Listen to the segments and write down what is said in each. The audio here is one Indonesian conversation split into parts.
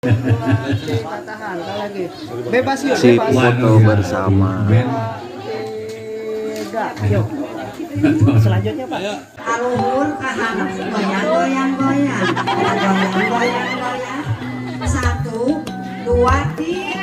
Tahan lagi. Bebas yuk, Si bebas. foto bersama. Yuk. Selanjutnya Pak. Aluhur kaham goyang-goyang. Goyang-goyang. 1, 2, 3.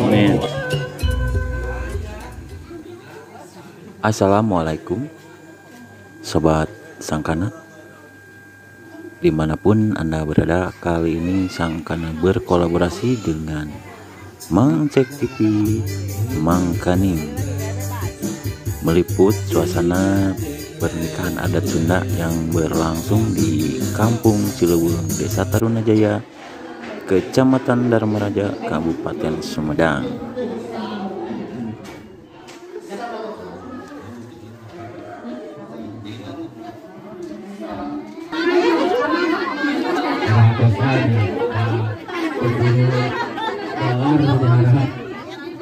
Amin. Assalamualaikum Sobat Sangkana, dimanapun Anda berada. Kali ini Sangkana berkolaborasi dengan Mang Cek TV Mangkaning, meliput suasana pernikahan adat Sunda yang berlangsung di Kampung Cilewung, Desa Tarunajaya, Kecamatan Dharmaraja, Kabupaten Sumedang.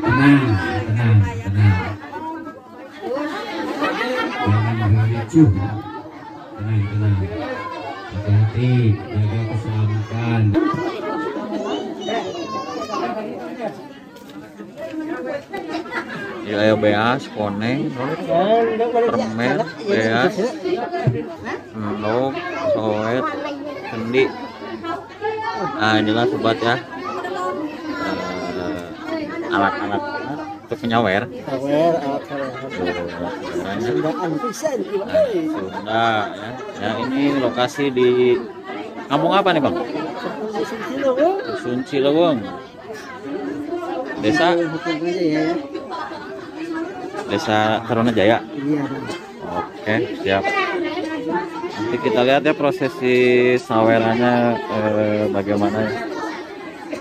Tenang. Jangan ricuh. Tenang. Hati-hati, jaga keselamatan. Ya ayo beas, koneng, permen, beas, endok, soet, sendi. Nah inilah sobat ya, alat-alat untuk menyawer. Sunda ya. Ya ini lokasi di kampung apa nih Bang? Dusun Cilewung. Desa Tarunajaya. Oke, siap. Nanti kita lihat ya prosesi sawerannya bagaimana.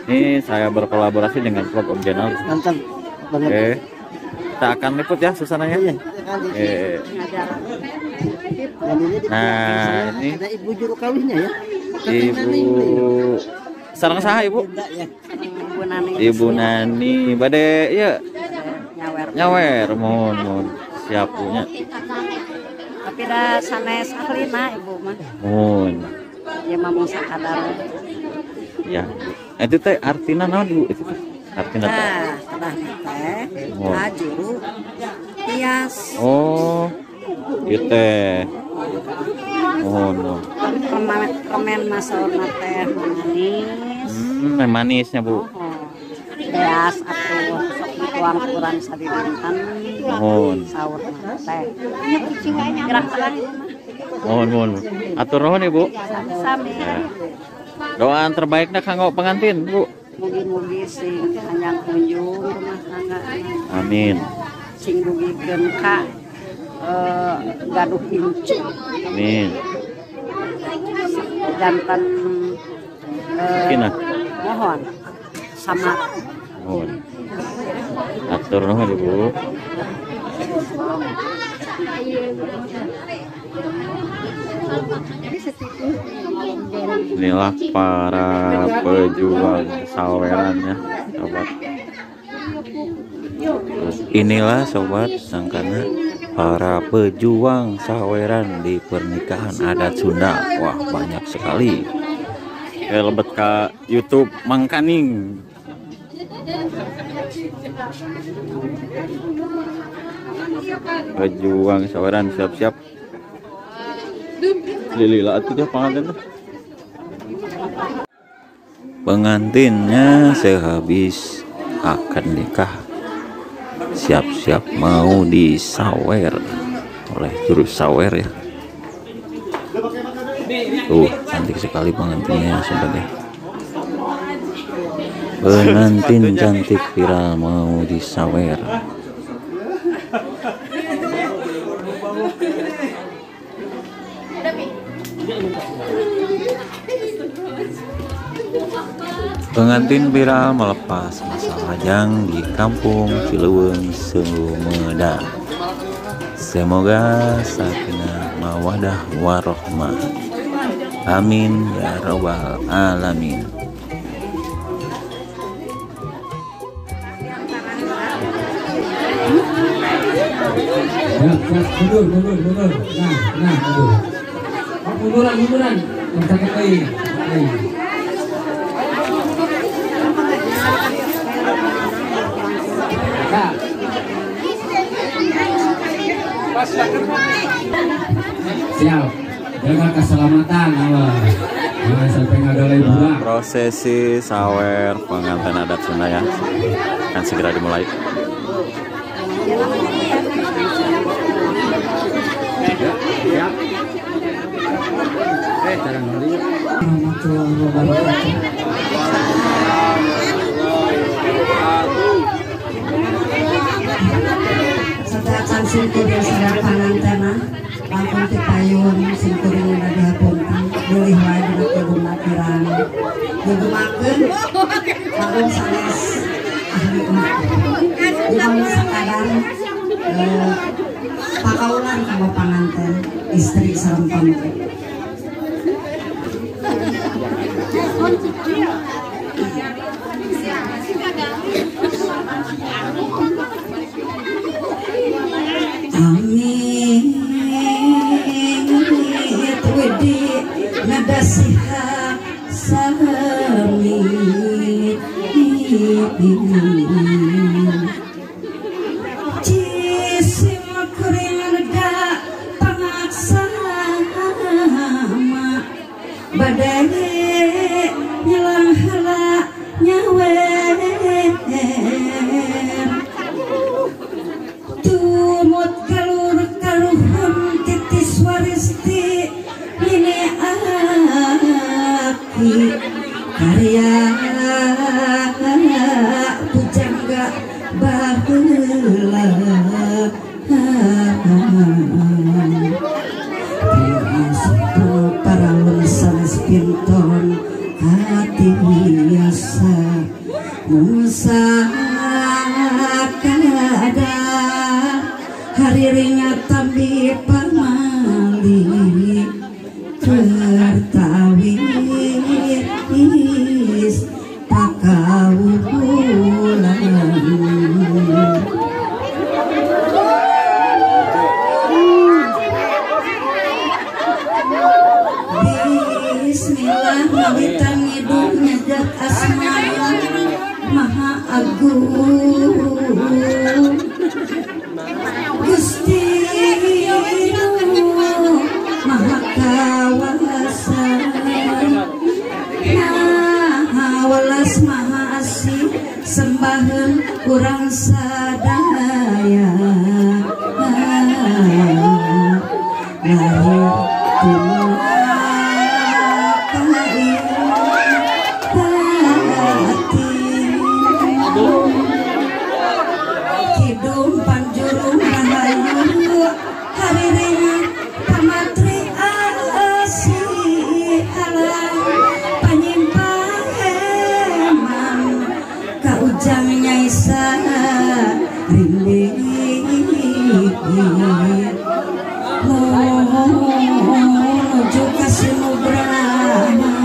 Ini saya berkolaborasi dengan vlog Om Jenal. Mantap. Oke. Kita akan liput ya suasananya. Nah, ini ada ibu juru kawinnya ya. Ibu sarang saha Ibu? Ibu Nani. Bade ya. Nyawer mohon siap punya. Tapi dah sanes ahlina ibu mah. Mohon. Ya mau sakadar. Ya. Itu teh artina naon Bu? Itu teh artina teh. Nah, teh juru hias. Oh. Ieu teh. Mohon. Remen masaorna teh manis. Manisnya Bu. Beas atuh sok dituang kurang sadinantan. Mohon. Saur teh. Gerak-gerak. Mohon. Atur nuhun Ibu. Sami. Doa terbaiknya kanggo pengantin Bu. Mugi-mugi sing hanyang kunjung rumah tangga. Amin. Sing dugikeun ka gaduh incu. Amin. Jantan Kina. mohon sama Mohon. Atur nuhun Ibu. Inilah para pejuang sawerannya sobat. Terus inilah sobat Sangkana para pejuang saweran di pernikahan adat Sunda. Wah banyak sekali. Lebet ke YouTube Mangkaning. Pejuang saweran siap-siap. Lila atuh teh pengantin. Pengantinnya sehabis akan nikah, siap-siap mau disawer oleh juru sawer ya. Tuh cantik sekali pengantinnya sobat ya. Pengantin cantik viral mau disawer. Pengantin viral melepas masa lajang di kampung Cileuweung, Sumedang. Semoga sakinah mawadah warohmah. Amin ya rabbal alamin. Mundur. Nah, mundur. Munduran. Minta kembali. Siap, jaga keselamatan awal. Jangan sampai ngadalai budak. Prosesi sawer pengantin adat Sunda ya akan segera dimulai. Sedangkan singkuring sareng pangantena langkung ti payun singkuring na dihapunten boleh wae dina kebunna kirang digumakeun kagum sanes ahli imam sakadar pakaulan kanggo panganten istri sareng pamangkin. Amin wedi nadasiha sami cisim kuring reda pangaksama badai nyelang hala nyawer tumut kalur kaluhun titis waristi ini aki karya pujangga baheula termasuk para sanes pinton hati biasa musa kada hari ringat tambi pamali tertawis pakaulan. Bismillah mawitan ngidung nyajat asmana maha agung Gusti maha kawasa maha welas maha asih sembaheun kurang sadaya lahir kidung panjurung rahayu hari ringan pamatri asih alam panyimpaheman kaujang nyaisa rindik menuju kasih mubrahma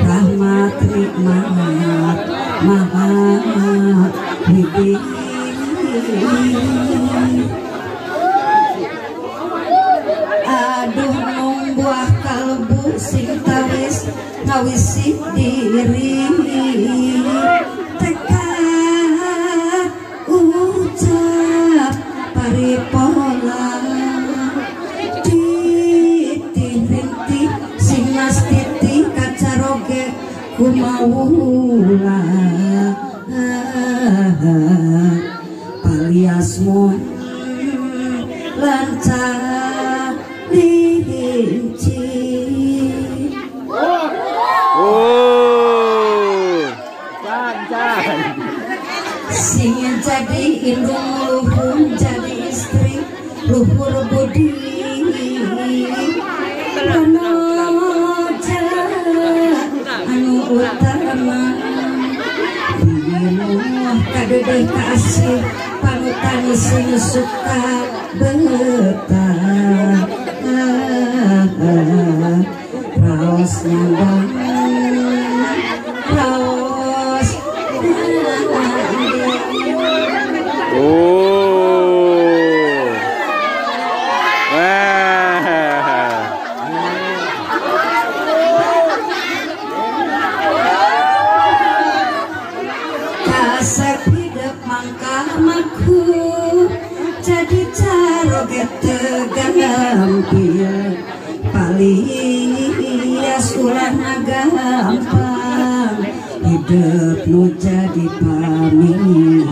rahmat nikmat mahat hidup. Aduh nungguah kalbu sing tawis ngawisi diri tekad ucap paripola titih rintih sing mas titih kacaroge kumaula paliasmu lancar rinci. Sing jadi indung luhur jadi istri luhur budi panoja anu utama binuh kadedeh kasih panutan sing suka betah raos nyambang raos kasep hidup mangkamaku jadi caroget tegampil palias ulah gampang hidup nu jadi pamit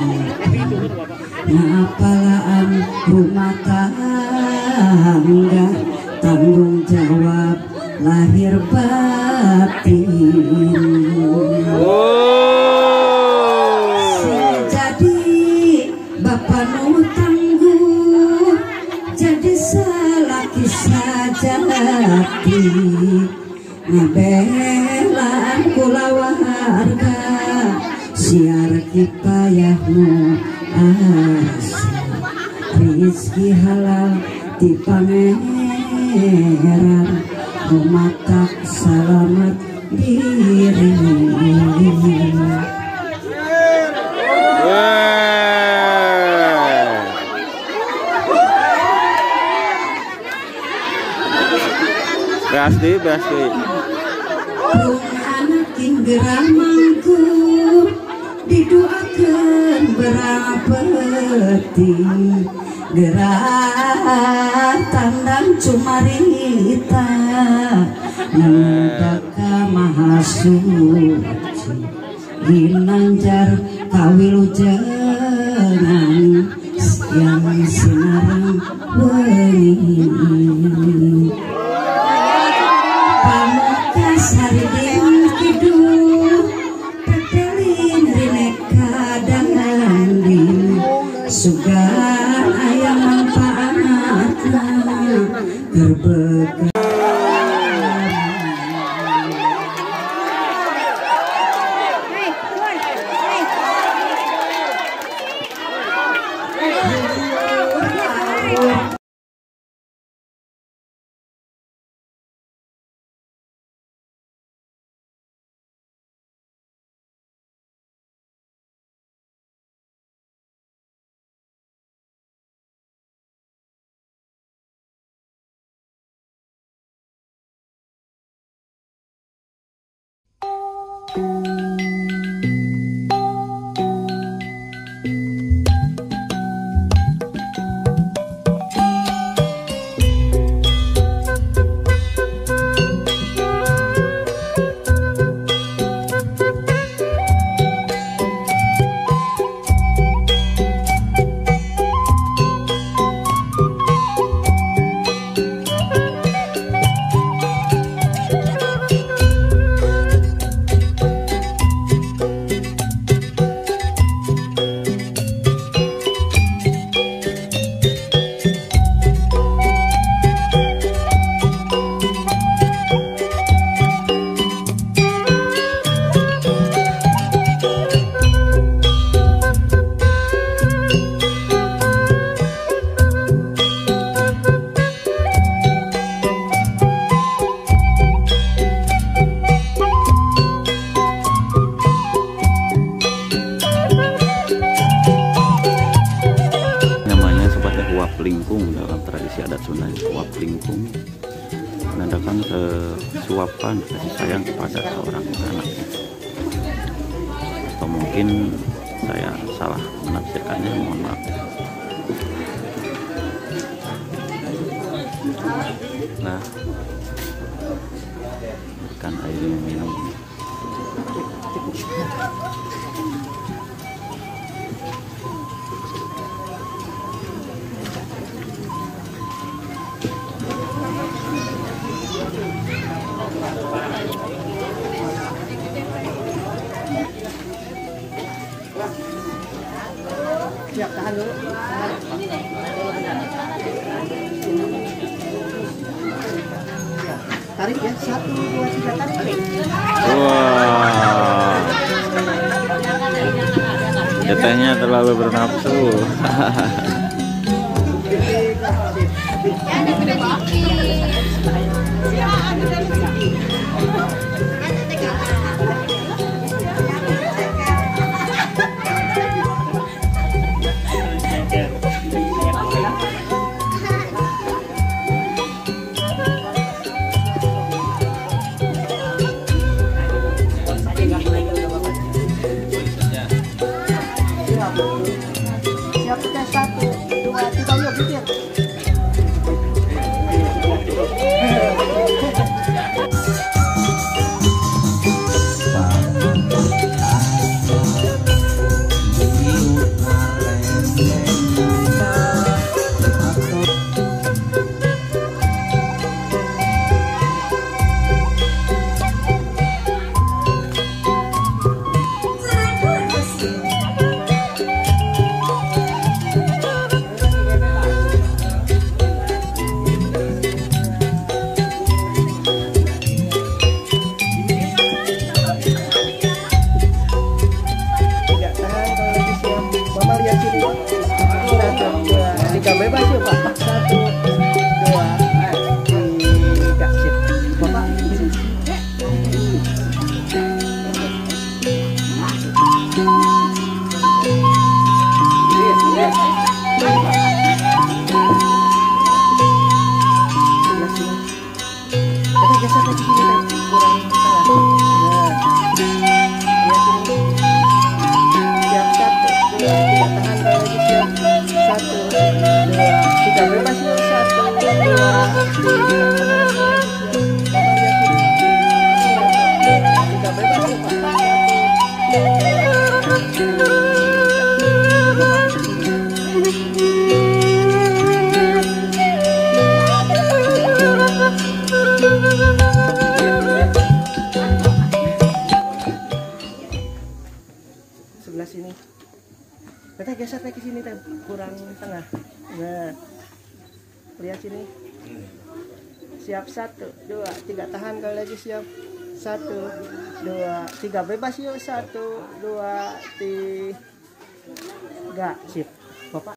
ngapalaan rumah tangga tanggung jawab lahir batin. Jadi bapak nu tangguh jadi salaki sajati ngabelaan kula warga siar kipayahmu asih rizki halal di pangeran rumah tak selamat diri. Basti anak ing geramangku didoakan berapeti gerah tandang cumarita nembaka maha suci ginanjar kawilujengan yang sinarang wengi pamungkas hari din kidul petelin rineka dandin sugan ayam manfaatna gerbek. Lingkung dalam tradisi adat Sunda. Uap lingkung menandakan suapan kasih sayang kepada seorang anaknya. Atau mungkin saya salah menafsirkannya, mohon maaf. Nah, berikan air minum. Siap, tahan dulu. Tahan. Tarik ya, 1, 2, 3, tarik. Wah, tetehnya terlalu bernafsu. Siap, kita 1, 2, 3, yuk bikin. Bebas ya Pak. 1, 2, 3, sip. Bapak. Kita geser lagi sini Pak. Kurang tengah. Siap 1, 2, 3, tahan kalau lagi siap. 1, 2, 3, bebas yuk. 1, 2, 3, bebas yuk Pak. 1, sebelah sini. Kita geser lagi sini Tem, kurang tengah. Nah, lihat sini. Siap 1, 2, 3, tahan kalau lagi siap. 1, 2, 3, bebas yuk. 1, 2, 3, sip. Bapak.